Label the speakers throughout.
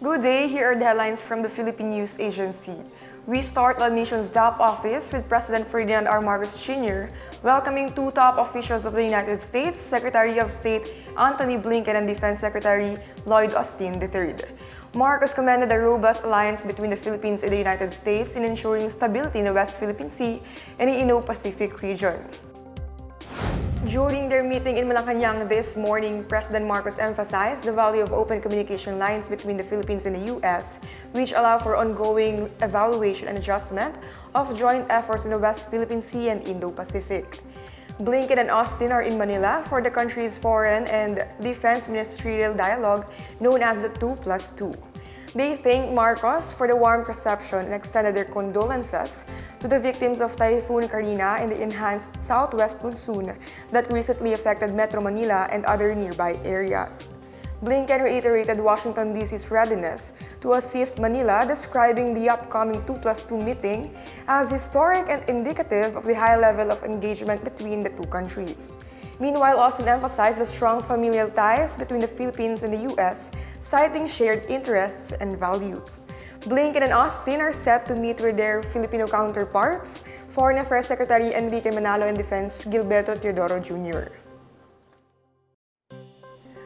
Speaker 1: Good day, here are the headlines from the Philippine News Agency. We start the nation's top office with President Ferdinand R. Marcos Jr. welcoming two top officials of the United States, Secretary of State Antony Blinken and Defense Secretary Lloyd Austin III. Marcos commended the robust alliance between the Philippines and the United States in ensuring stability in the West Philippine Sea and the Indo-Pacific region. During their meeting in Malacanang this morning, President Marcos emphasized the value of open communication lines between the Philippines and the U.S., which allow for ongoing evaluation and adjustment of joint efforts in the West Philippine Sea and Indo-Pacific. Blinken and Austin are in Manila for the country's foreign and defense ministerial dialogue known as the 2+2. They thanked Marcos for the warm reception and extended their condolences to the victims of Typhoon Karina and the enhanced southwest monsoon that recently affected Metro Manila and other nearby areas. Blinken reiterated Washington, D.C.'s readiness to assist Manila, describing the upcoming 2+2 meeting as historic and indicative of the high level of engagement between the two countries. Meanwhile, Austin emphasized the strong familial ties between the Philippines and the U.S., citing shared interests and values. Blinken and Austin are set to meet with their Filipino counterparts, Foreign Affairs Secretary Enrique Manalo and Defense Gilberto Teodoro Jr.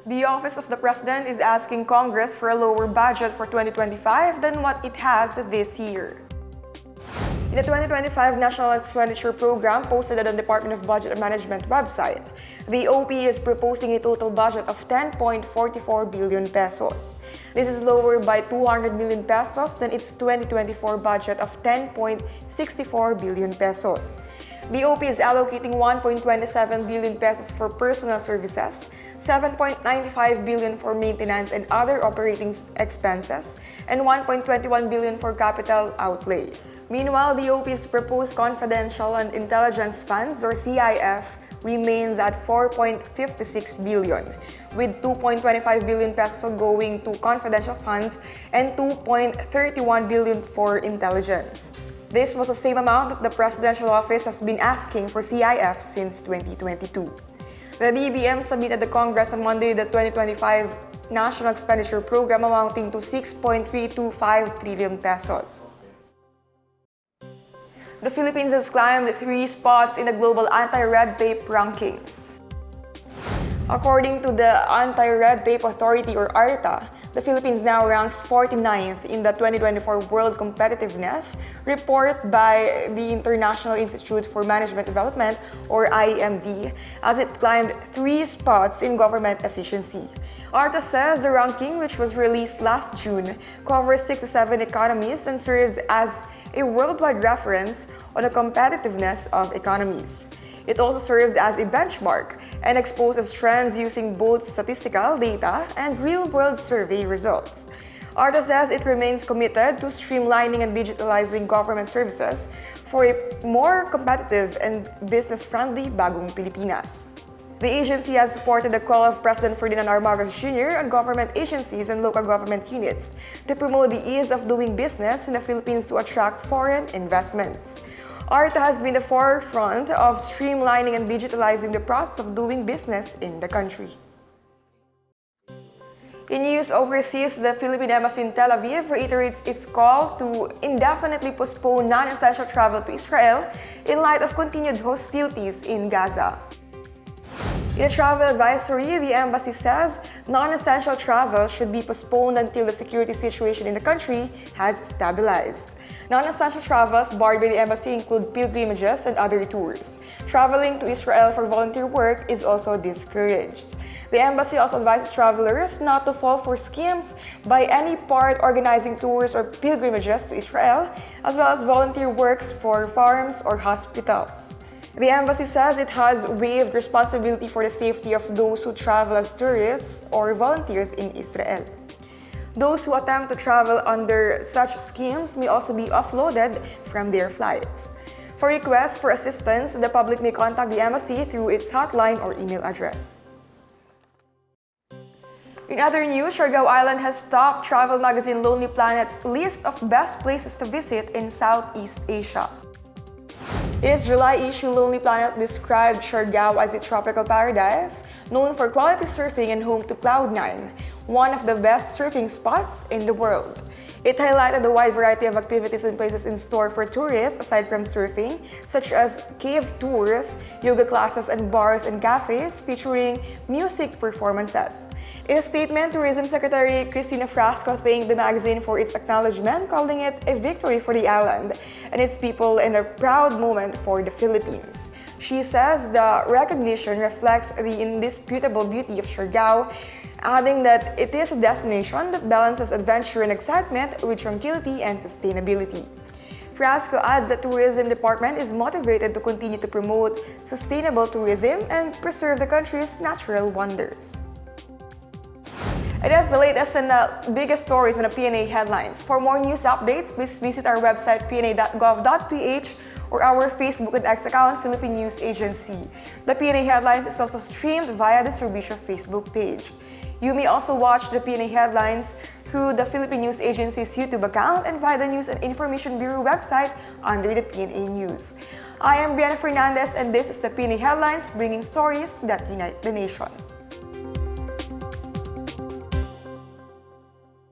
Speaker 1: The Office of the President is asking Congress for a lower budget for 2025 than what it has this year. In the 2025 National Expenditure Program posted on the Department of Budget and Management website, the OP is proposing a total budget of 10.44 billion pesos. This is lower by 200 million pesos than its 2024 budget of 10.64 billion pesos. The OP is allocating 1.27 billion pesos for personal services, 7.95 billion for maintenance and other operating expenses, and 1.21 billion for capital outlay. Meanwhile, the OP's proposed Confidential and Intelligence Funds, or CIF, remains at 4.56 billion, with 2.25 billion pesos going to confidential funds and 2.31 billion for intelligence. This was the same amount that the Presidential Office has been asking for CIF since 2022. The DBM submitted to Congress on Monday the 2025 National Expenditure Program amounting to 6.325 trillion pesos. The Philippines has climbed 3 spots in the global anti-red tape rankings. According to the Anti-Red Tape Authority or ARTA, the Philippines now ranks 49th in the 2024 World Competitiveness Report by the International Institute for Management Development or IMD, as it climbed 3 spots in government efficiency. ARTA says the ranking, which was released last June, covers 67 economies and serves as a worldwide reference on the competitiveness of economies. It also serves as a benchmark and exposes trends using both statistical data and real-world survey results. ARTA says it remains committed to streamlining and digitalizing government services for a more competitive and business-friendly Bagong Pilipinas. The agency has supported the call of President Ferdinand R. Marcos Jr. on government agencies and local government units to promote the ease of doing business in the Philippines to attract foreign investments. ARTA has been the forefront of streamlining and digitalizing the process of doing business in the country. In news overseas, the Philippine Embassy in Tel Aviv reiterates its call to indefinitely postpone non-essential travel to Israel in light of continued hostilities in Gaza. In a travel advisory, the embassy says non-essential travel should be postponed until the security situation in the country has stabilized. Non-essential travels barred by the embassy include pilgrimages and other tours. Traveling to Israel for volunteer work is also discouraged. The embassy also advises travelers not to fall for schemes by any part organizing tours or pilgrimages to Israel, as well as volunteer works for farms or hospitals. The embassy says it has waived responsibility for the safety of those who travel as tourists or volunteers in Israel. Those who attempt to travel under such schemes may also be offloaded from their flights. For requests for assistance, the public may contact the embassy through its hotline or email address. In other news, Siargao Island has topped travel magazine Lonely Planet's list of best places to visit in Southeast Asia. In its July issue, Lonely Planet described Siargao as a tropical paradise known for quality surfing and home to Cloud9, one of the best surfing spots in the world. It highlighted the wide variety of activities and places in store for tourists aside from surfing, such as cave tours, yoga classes, and bars and cafes featuring music performances. In a statement, Tourism Secretary Cristina Frasco thanked the magazine for its acknowledgement, calling it a victory for the island and its people and a proud moment for the Philippines. She says the recognition reflects the indisputable beauty of Siargao, adding that it is a destination that balances adventure and excitement with tranquility and sustainability. Frasco adds that the Tourism Department is motivated to continue to promote sustainable tourism and preserve the country's natural wonders. It is the latest and the biggest stories in the Pna Headlines. For more news updates, please visit our website pna.gov.ph or our Facebook and X account, Philippine News Agency. The Pna Headlines is also streamed via the Surbisyo Facebook page. You may also watch the Pna Headlines through the Philippine News Agency's YouTube account and via the News and Information Bureau website under the PNA News. I am Brianna Fernandez and this is the Pna Headlines, bringing stories that unite the nation.